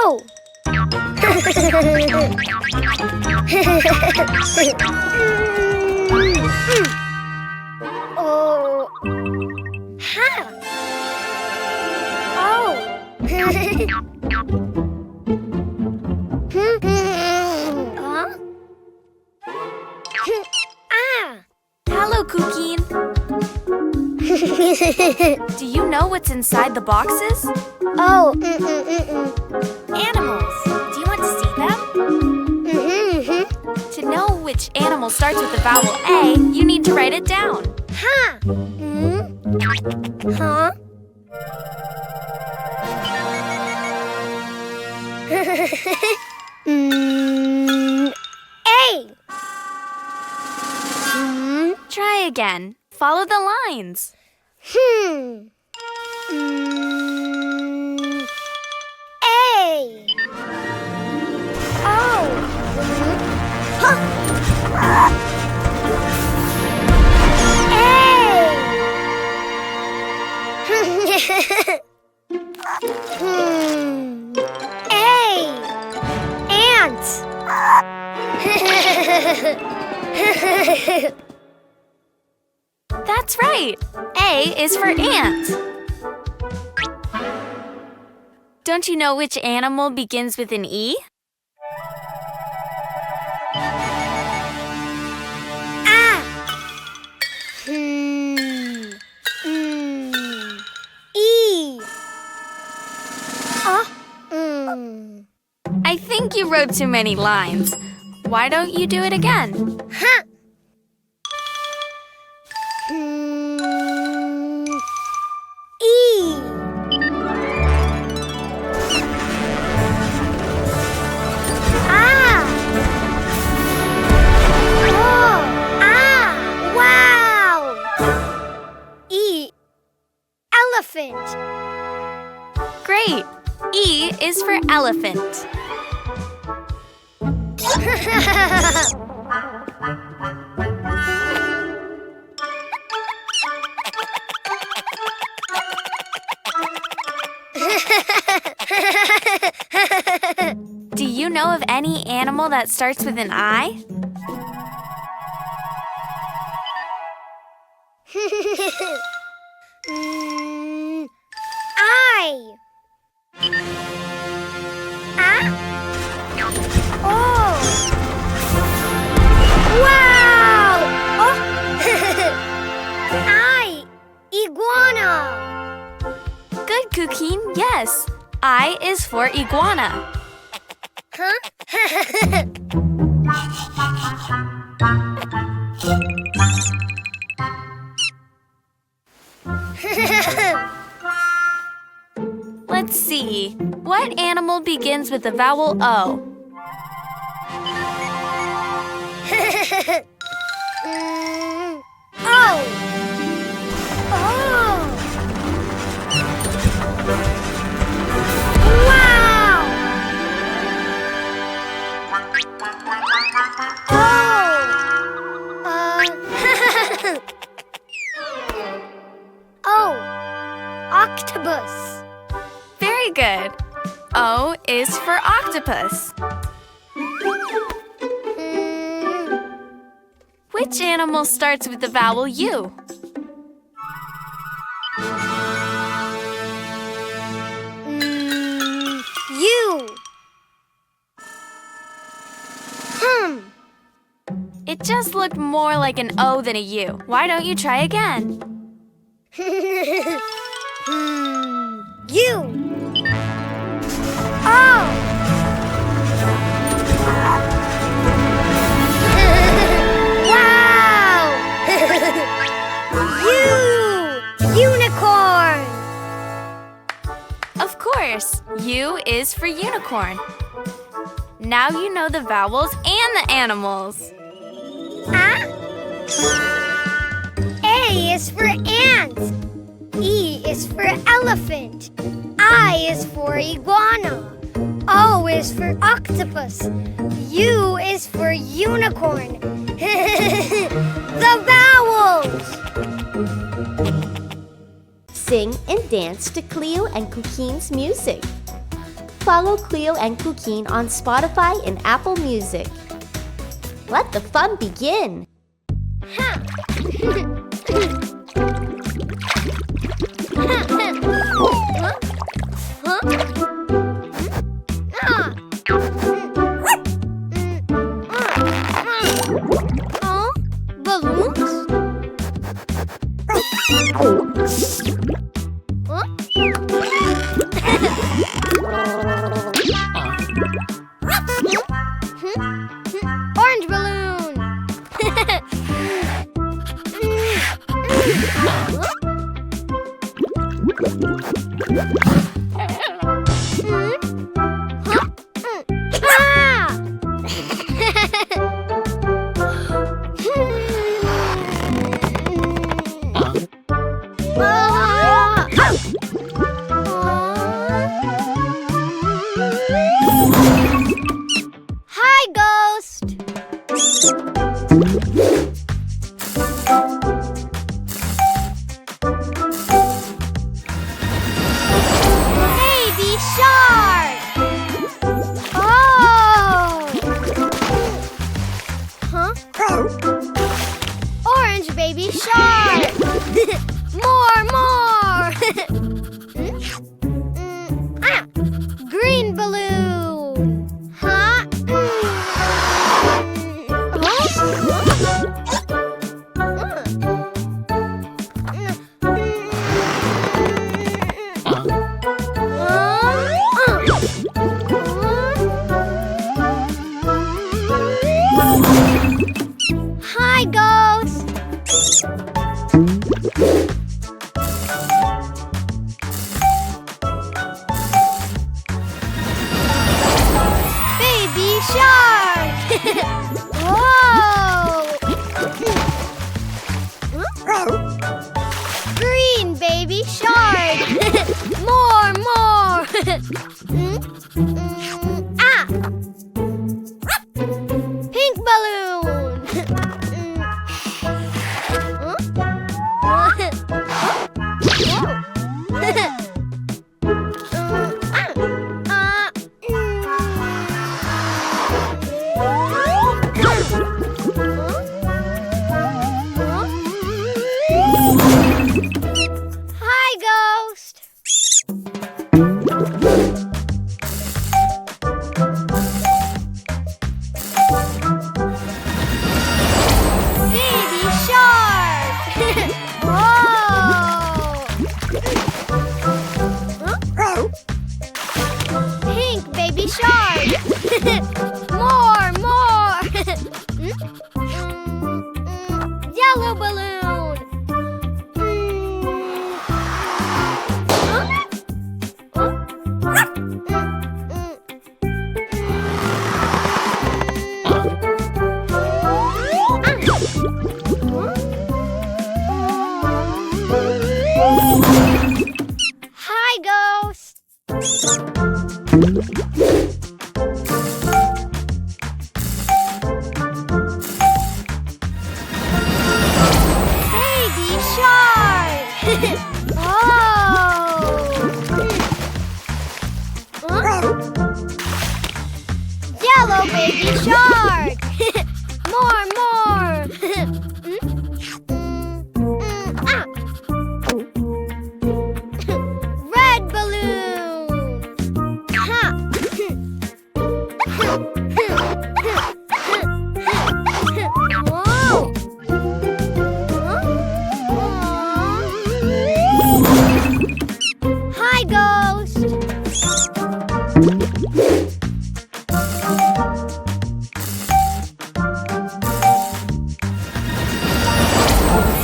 Oh! Oh! Ha! Oh! Huh? Ah! Hello, Cuquin. Do you know what's inside the boxes? Oh! Animals. Do you want to see them? To know which animal starts with the vowel A, you need to write it down. Ha! Huh? A! Try again. Follow the lines. A! Oh! Huh? A! Ant! That's right. A is for ant. Don't you know which animal begins with an E? Ah! E! I think you wrote too many lines. Why don't you do it again? Huh? E! Ah! Oh! Ah! Wow! E! Elephant! Great. E is for elephant. Do you know of any animal that starts with an I? I. Ah? Oh. Wow! Oh. I. Iguana. Good, Cuquin. Yes. I is for iguana. Huh? Let's see. What animal begins with the vowel O? Oh! Oh! Wow! Oh! Octopus. Very good. O is for octopus. Which animal starts with the vowel U? U. It just looked more like an O than a U. Why don't you try again? U. Oh. Wow. U. Unicorn. Of course. U is for unicorn. Now you know the vowels and the animals. Ah? A is for ant. E is for elephant. I is for iguana. O is for octopus. U is for unicorn. The vowels! Sing and dance to Cleo and Cuquin's music. follow Cleo and Cuquin on Spotify and Apple Music. Let the fun begin! Balloons? Orange balloon. Hi, Ghost. Baby shark. Oh. Huh? Orange baby shark. More. Green balloon. Huh? Hi, Ghost. Baby shark. Whoa. Green baby shark. More. Pink balloon. Hi, Ghost. Baby shark. Whoa. Pink baby shark. More. Yellow balloon. Hi, Ghost. Baby shark. Oh. Yellow baby shark. More. Red balloon. Whoa. Hi, Ghost.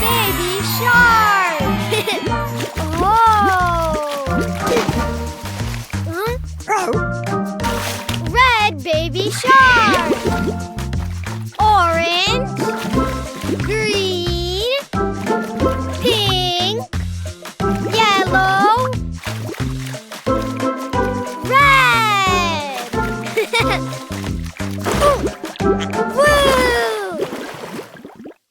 Baby shark. Red baby shark. Orange. Green. Pink. Yellow. Red.